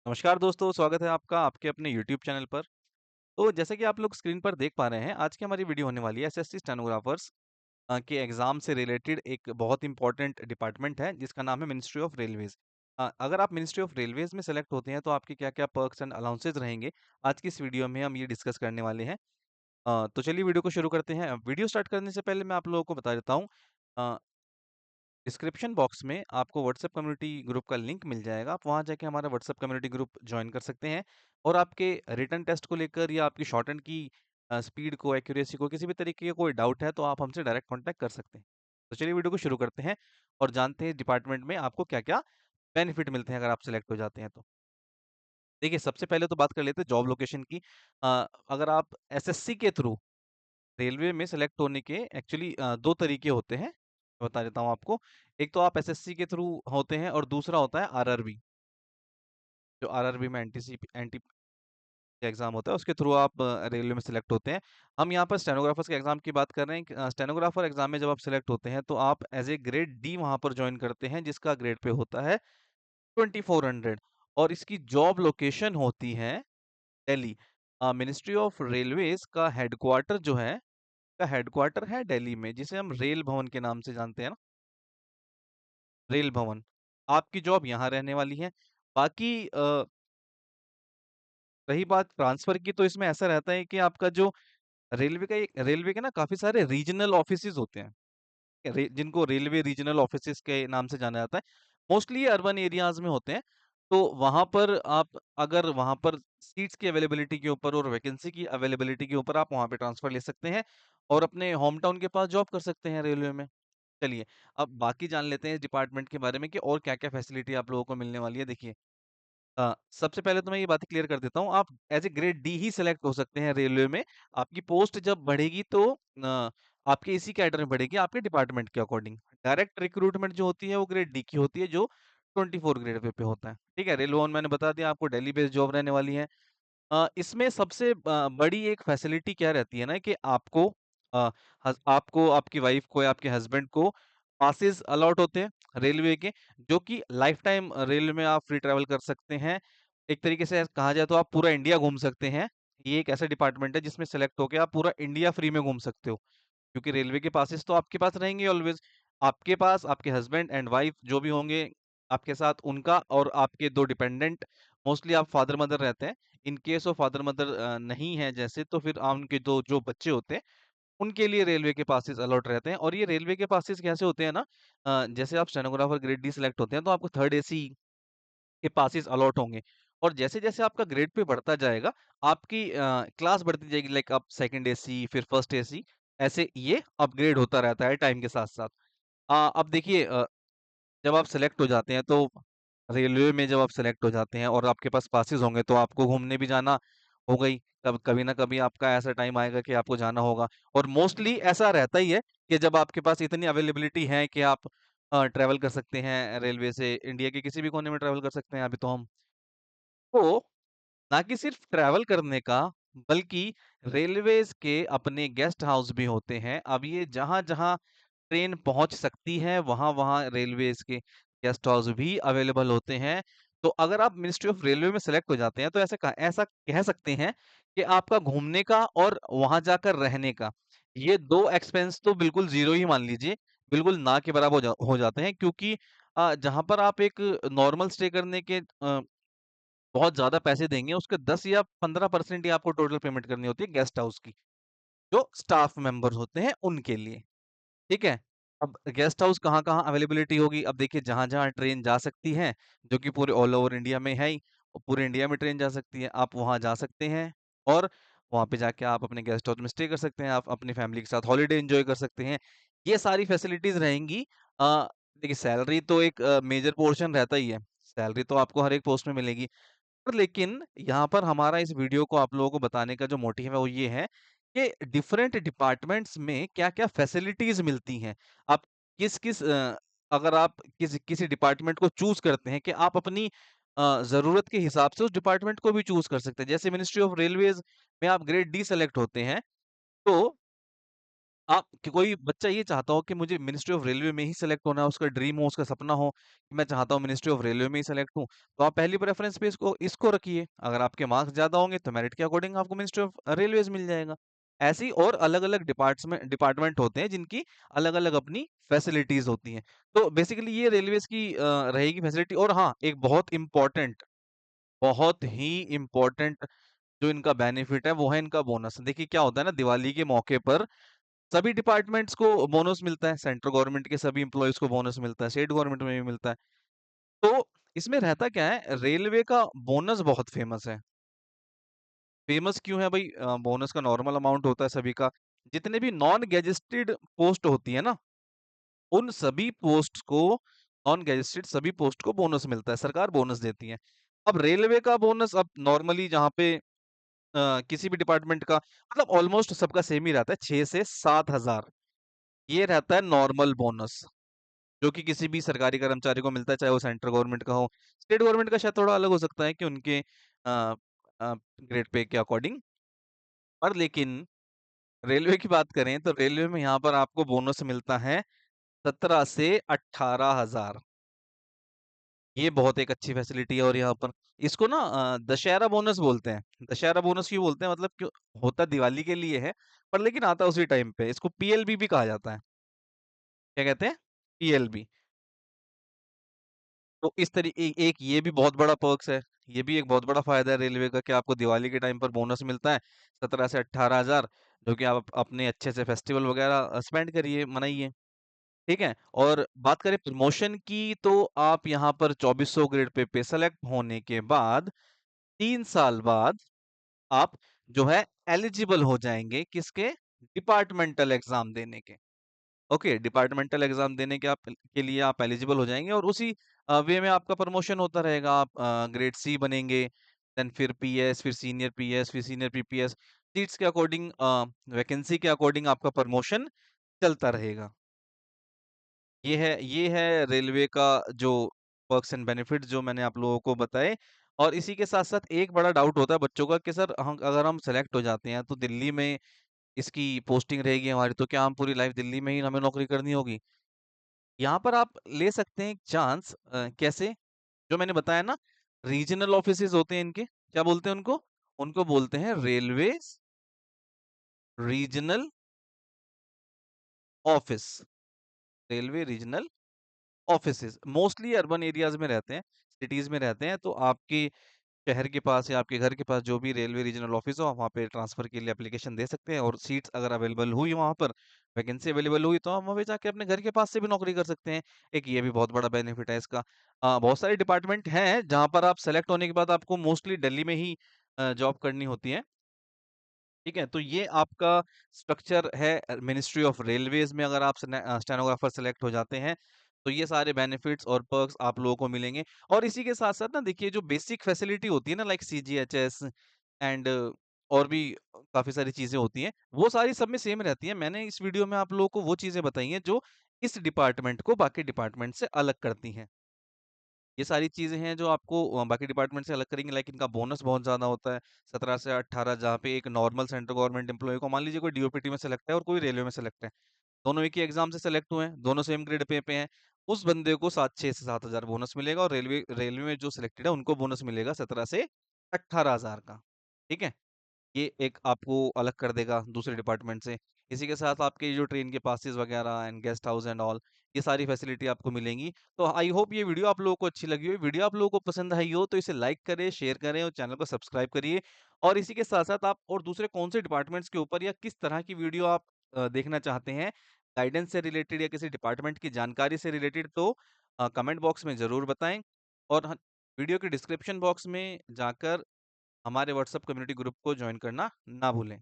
नमस्कार दोस्तों, स्वागत है आपका आपके अपने यूट्यूब चैनल पर। तो जैसे कि आप लोग स्क्रीन पर देख पा रहे हैं, आज की हमारी वीडियो होने वाली है एसएससी स्टेनोग्राफर्स के एग्ज़ाम से रिलेटेड एक बहुत इम्पोर्टेंट डिपार्टमेंट है, जिसका नाम है मिनिस्ट्री ऑफ रेलवेज़। अगर आप मिनिस्ट्री ऑफ रेलवेज़ में सेलेक्ट होते हैं, तो आपके क्या-क्या पर्क्स एंड अलाउंसेस रहेंगे, आज की इस वीडियो में हम ये डिस्कस करने वाले हैं। तो चलिए वीडियो को शुरू करते हैं। वीडियो स्टार्ट करने से पहले मैं आप लोगों को बता देता हूँ अ, डिस्क्रिप्शन बॉक्स में आपको व्हाट्सएप कम्युनिटी ग्रुप का लिंक मिल जाएगा। आप वहाँ जाके हमारा व्हाट्सएप कम्युनिटी ग्रुप जॉइन कर सकते हैं और आपके रिटन टेस्ट को लेकर या आपकी शॉर्टहैंड की स्पीड को, एक्यूरेसी को, किसी भी तरीके का कोई डाउट है तो आप हमसे डायरेक्ट कॉन्टैक्ट कर सकते हैं। तो चलिए वीडियो को शुरू करते हैं और जानते हैं डिपार्टमेंट में आपको क्या-क्या बेनिफिट मिलते हैं अगर आप सेलेक्ट हो जाते हैं तो। देखिए, सबसे पहले तो बात कर लेते हैं जॉब लोकेशन की। अगर आप एसएससी के थ्रू रेलवे में सेलेक्ट होने के एक्चुअली 2 तरीके होते हैं, बता देता हूँ आपको। एक तो आप एसएससी के थ्रू होते हैं और दूसरा होता है आरआरबी, जो आरआरबी में एनटी का एग्ज़ाम होता है, उसके थ्रू आप रेलवे में सेलेक्ट होते हैं। हम यहाँ पर स्टेनोग्राफर्स के एग्ज़ाम की बात कर रहे हैं कि स्टेनोग्राफर एग्ज़ाम में जब आप सेलेक्ट होते हैं, तो आप एज़ ए ग्रेड डी वहाँ पर जॉइन करते हैं, जिसका ग्रेड पे होता है 2400 और इसकी जॉब लोकेशन होती है दिल्ली। मिनिस्ट्री ऑफ रेलवेज़ का हेडक्वार्टर जो है का हेडक्वार्टर है दिल्ली में, जिसे हम रेल भवन के नाम से जानते हैं ना, रेल भवन। आपकी जॉब यहाँ रहने वाली है। बाकी रही बात ट्रांसफ़र की तो इसमें ऐसा रहता है कि आपका जो रेलवे के ना काफ़ी सारे रीजनल ऑफ़िसेज़ होते हैं। जिनको रेलवे रीजनल ऑफ़िसेज़ के नाम से जाना जाता है। मोस्टली ये अर्बन एरियाज़ में होते हैं। तो वहाँ पर आप अगर वहाँ पर सीट्स की अवेलेबिलिटी के ऊपर और वैकेंसी की अवेलेबिलिटी के ऊपर आप वहाँ पे ट्रांसफ़र ले सकते हैं और अपने होम टाउन के पास जॉब कर सकते हैं रेलवे में। चलिए, अब बाकी जान लेते हैं इस डिपार्टमेंट के बारे में कि और क्या-क्या फैसिलिटी आप लोगों को मिलने वाली है। देखिए, सबसे पहले तो मैं ये बातें क्लियर कर देता हूँ, आप as A grade D he select हो सकते हैं रेलवे में। आपकी पोस्ट जब बढ़ेगी तो आपके इसी कैडर में बढ़ेगी, आपके डिपार्टमेंट के अकॉर्डिंग। डायरेक्ट रिक्रूटमेंट जो होती है, वो ग्रेड डी की होती है, जो 24 ग्रेड पे होता है। ठीक है? रेल भवन मैंने बता दिया आपको दिल्ली बेस्ड जॉब रहने वाली है। इसमें सबसे बड़ी एक फैसिलिटी क्या रहती है ना कि अ, आपको, आपकी वाइफ को या आपके हस्बैंड को पासेस अलॉट होते हैं रेलवे के, जो कि लाइफ टाइम रेलवे में आप फ्री ट्रैवल कर सकते हैं। एक तरीके से कहा जाए तो आप पूरा इंडिया घूम सकते हैं। ये एक ऐसा डिपार्टमेंट है जिसमें सेलेक्ट होके आप पूरा इंडिया फ्री में घूम सकते हो। क्योंकि रेलवे के पासेस तो आपके पास रहेंगे ऑलवेज़। आपके पास आपके हस्बैंड एंड वाइफ जो भी होंगे आपके साथ, उनका और आपके 2 डिपेंडेंट, मोस्टली आप फादर-मदर रहते हैं। इन केस ऑफ फादर-मदर नहीं है जैसे, तो फिर उनके 2 जो बच्चे होते हैं, उनके लिए रेलवे के पासेस अलॉट रहते हैं और ये रेलवे के पासेस कैसे होते हैं ना, जैसे आप स्टेनोग्राफर ग्रेड डी सेलेक्ट होते हैं तो आपको थर्ड एसी के पासेस अलॉट होंगे और जैसे-जैसे आपका ग्रेड पे बढ़ता जाएगा, आपकी क्लास बढ़ती जाएगी, लाइक आप सेकंड एसी फिर फर्स्ट एसी, ऐसे ये अपग्रेड होता रहता है टाइम के साथ-साथ। अब देखिए, जब आप सेलेक्ट हो जाते हैं तो रेलवे में जब आप सेलेक्ट हो जाते हैं और आपके पास पासेस होंगे तो आपको घूमने भी जाना होगा ही। कब कभी ना कभी आपका ऐसा टाइम आएगा कि आपको जाना होगा और मोस्टली ऐसा रहता ही है कि जब आपके पास इतनी अवेलेबिलिटी है कि आप ट्रैवल कर सकते हैं रेलवे से, इंडिया के किसी भी कोने में ट्रैवल कर सकते हैं अभी तो हम। तो ना कि सिर्फ ट्रैवल करने का, बल्कि रेलवेज़ के अपने गेस्ट हाउस भी होते हैं। अब ये जहाँ-जहाँ ट्रेन पहुँच सकती है, वहाँ-वहाँ रेलवेज़ के गेस्ट हाउस भी अवेलेबल होते हैं। तो अगर आप मिनिस्ट्री ऑफ रेलवे में सेलेक्ट हो जाते हैं, तो ऐसा कह सकते हैं कि आपका घूमने का और वहाँ जाकर रहने का, ये 2 एक्सपेंस तो बिल्कुल ज़ीरो ही मान लीजिए, बिल्कुल ना के बराबर हो जाते हैं, क्योंकि जहाँ पर आप एक नॉर्मल स्टे करने के बहुत ज़्यादा पैसे देंगे, उसके 10 या 15% ही आपको टोटल पेमेंट करनी होती है गेस्ट हाउस की, जो स्टाफ मेंबर्स होते हैं उनके लिए। ठीक है? अब गेस्ट हाउस कहाँ-कहाँ अवेलेबिलिटी होगी? अब देखिए, जहाँ-जहाँ ट्रेन जा सकती है, जो कि पूरे ऑल ओवर इंडिया में है ही, पूरे इंडिया में ट्रेन जा सकती है, आप वहाँ जा सकते हैं और वहाँ पे जाके आप अपने गेस्ट हाउस में स्टे कर सकते हैं, आप अपनी फैमिली के साथ हॉलिडे एन्जॉय कर सकते हैं। ये सारी फैसिलिटीज़ रहेंगी। देखिए, सैलरी तो एक मेजर पोर्शन रहता ही है, सैलरी तो आपको हर एक पोस्ट में मिलेगी। पर लेकिन यहाँ पर हमारा इस वीडियो को आप लोगों को बताने का जो मोटिव है वो ये है कि डिफरेंट डिपार्टमेंट्स में क्या-क्या फैसिलिटीज़ मिलती हैं। आप किस-किस अगर आप किसी डिपार्टमेंट को चूज़ करते हैं कि आप अपनी ज़रूरत के हिसाब से उस डिपार्टमेंट को भी चूज़ कर सकते हैं। जैसे मिनिस्ट्री ऑफ रेलवेज़ में आप ग्रेड डी सेलेक्ट होते हैं, तो आप कि कोई बच्चा ये चाहता हो कि मुझे मिनिस्ट्री ऑफ रेलवे में ही सेलेक्ट होना है, उसका ड्रीम हो, उसका सपना हो कि मैं चाहता हूँ मिनिस्ट्री ऑफ रेलवे में ही सेलेक्ट हूँ, तो आप पहली प्रेफरेंस पे इसको इसको रखिए। अगर आपके मार्क्स ज्यादा होंगे तो मेरिट के अकॉर्डिंग आपको मिनिस्ट्री ऑफ रेलवेज मिल जाएगा। ऐसे ही और अलग अलग डिपार्टमेंट डिपार्टमेंट होते हैं जिनकी अलग अलग अपनी फैसिलिटीज होती हैं। तो बेसिकली ये रेलवेज की रहेगी फैसिलिटी। और हाँ, एक बहुत ही इम्पोर्टेंट जो इनका बेनिफिट है वो है इनका बोनस। देखिए क्या होता है ना, दिवाली के मौके पर सभी डिपार्टमेंट्स को बोनस मिलता है। सेंट्रल गवर्नमेंट के सभी एम्प्लॉयज को बोनस मिलता है, स्टेट गवर्नमेंट में भी मिलता है। तो इसमें रहता क्या है, रेलवे का बोनस बहुत फेमस है। फेमस क्यों है भाई? बोनस का नॉर्मल अमाउंट होता है सभी का। जितने भी नॉन गेजेस्टेड पोस्ट होती है ना, उन सभी पोस्ट को, नॉन गेजेस्टेड सभी पोस्ट को बोनस मिलता है, सरकार बोनस देती है। अब रेलवे का बोनस, अब नॉर्मली जहाँ पे किसी भी डिपार्टमेंट का मतलब ऑलमोस्ट सबका सेम ही रहता है, 6 से 7 हजार। ये रहता है नॉर्मल बोनस, जो कि किसी भी सरकारी कर्मचारी को मिलता है, चाहे वो सेंट्रल गवर्नमेंट का हो। स्टेट गवर्नमेंट का शायद थोड़ा अलग हो सकता है कि उनके ग्रेड पे के अकॉर्डिंग। पर लेकिन रेलवे की बात करें तो रेलवे में यहाँ पर आपको बोनस मिलता है 17 से 18 हजार। ये बहुत एक अच्छी फैसिलिटी है। और यहाँ पर इसको ना दशहरा बोनस बोलते हैं। दशहरा बोनस क्यों बोलते हैं, मतलब क्यों होता दिवाली के लिए है, पर लेकिन आता उसी टाइम पे। इसको पीएलबी भी कहा जाता है। क्या कहते हैं? पीएलबी। तो इस तरीके एक ये भी बहुत बड़ा पर्क्स है। ये भी एक बहुत बड़ा फायदा है रेलवे का कि आपको दिवाली के टाइम पर बोनस मिलता है 17 से 18 हजार, जो कि आप अपने अच्छे से फेस्टिवल वगैरह स्पेंड करिए, मनाइए। ठीक है। और बात करें प्रमोशन की, तो आप यहाँ पर 2400 ग्रेड पे सेलेक्ट होने के बाद 3 साल बाद आप जो है एलिजिबल हो जाएंगे किसके? डिपार्टमेंटल एग्जाम देने के। ओके, डिपार्टमेंटल एग्जाम देने के आप के लिए आप एलिजिबल हो जाएंगे, और उसी वे में आपका प्रमोशन होता रहेगा। आप ग्रेड सी बनेंगे, देन फिर पीएस, फिर सीनियर पीएस, फिर सीनियर पीपीएस। सीट्स के अकॉर्डिंग, वैकेंसी के अकॉर्डिंग आपका प्रमोशन चलता रहेगा। ये है रेलवे का जो पर्क्स एंड बेनिफिट जो मैंने आप लोगों को बताए। और इसी के साथ साथ एक बड़ा डाउट होता है बच्चों का कि सर हम अगर हम सेलेक्ट हो जाते हैं तो दिल्ली में इसकी पोस्टिंग रहेगी हमारी, तो क्या हम पूरी लाइफ दिल्ली में ही हमें नौकरी करनी होगी? यहाँ पर आप ले सकते हैं एक चांस। कैसे? जो मैंने बताया ना, रीजनल ऑफिसेज होते हैं इनके, क्या बोलते हैं उनको? उनको बोलते हैं railway regional office. Railway regional offices mostly urban areas में रहते हैं, सिटीज में रहते हैं। तो आपके शहर के पास या आपके घर के पास जो भी रेलवे रीजनल ऑफिस हो, आप वहाँ पे ट्रांसफर के लिए एप्लीकेशन दे सकते हैं। और सीट्स अगर अवेलेबल हुई वहाँ पर, वैकेंसी अवेलेबल हुई, तो आप वहाँ पे जाके अपने घर के पास से भी नौकरी कर सकते हैं। एक ये भी बहुत बड़ा बेनिफिट है इसका। बहुत सारे डिपार्टमेंट हैं जहाँ पर आप सेलेक्ट होने के बाद आपको मोस्टली दिल्ली में ही जॉब करनी होती है। ठीक है। तो ये आपका स्ट्रक्चर है मिनिस्ट्री ऑफ रेलवेज में। अगर आप स्टेनोग्राफर सेलेक्ट हो जाते हैं तो ये सारे बेनिफिट्स और पर्क्स आप लोगों को मिलेंगे। और इसी के साथ साथ ना, देखिए जो बेसिक फैसिलिटी होती है ना, लाइक सीजीएचएस एंड और भी काफी सारी चीजें होती हैं, वो सारी सब में सेम रहती है। मैंने इस वीडियो में आप लोगों को वो चीजें बताई हैं जो इस डिपार्टमेंट को बाकी डिपार्टमेंट से अलग करती हैं। ये सारी चीजें हैं जो आपको बाकी डिपार्टमेंट से अलग करेंगे। लाइक इनका बोनस बहुत ज्यादा होता है, 17 से 18, जहाँ पे एक नॉर्मल सेंट्रल गवर्नमेंट एम्प्लॉय को, मान लीजिए कोई डीओपीटी में सेलेक्ट है और कोई रेलवे में सेलेक्ट है, दोनों एक ही एग्जाम से सेलेक्ट हुए हैं, दोनों सेम ग्रेड पे हैं, उस बंदे को 6 से 7 हजार बोनस मिलेगा। और रेलवे रेलवे में जो सिलेक्टेड है उनको बोनस मिलेगा 17 से 18 हजार का। ठीक है। ये एक आपको अलग कर देगा दूसरे डिपार्टमेंट से। इसी के साथ आपके जो ट्रेन के पासेस वगैरह and guest house and all, ये सारी फैसिलिटी आपको मिलेंगी। तो आई होप ये वीडियो आप लोगों को अच्छी लगी हो। वीडियो आप लोगों को पसंद आई हो तो इसे लाइक करें, शेयर करें और चैनल को सब्सक्राइब करिए। और इसी के साथ साथ आप और दूसरे कौन से डिपार्टमेंट्स के ऊपर या किस तरह की वीडियो आप देखना चाहते हैं, गाइडेंस से रिलेटेड या किसी डिपार्टमेंट की जानकारी से रिलेटेड, तो कमेंट बॉक्स में ज़रूर बताएं। और वीडियो के डिस्क्रिप्शन बॉक्स में जाकर हमारे व्हाट्सएप कम्युनिटी ग्रुप को ज्वाइन करना ना भूलें।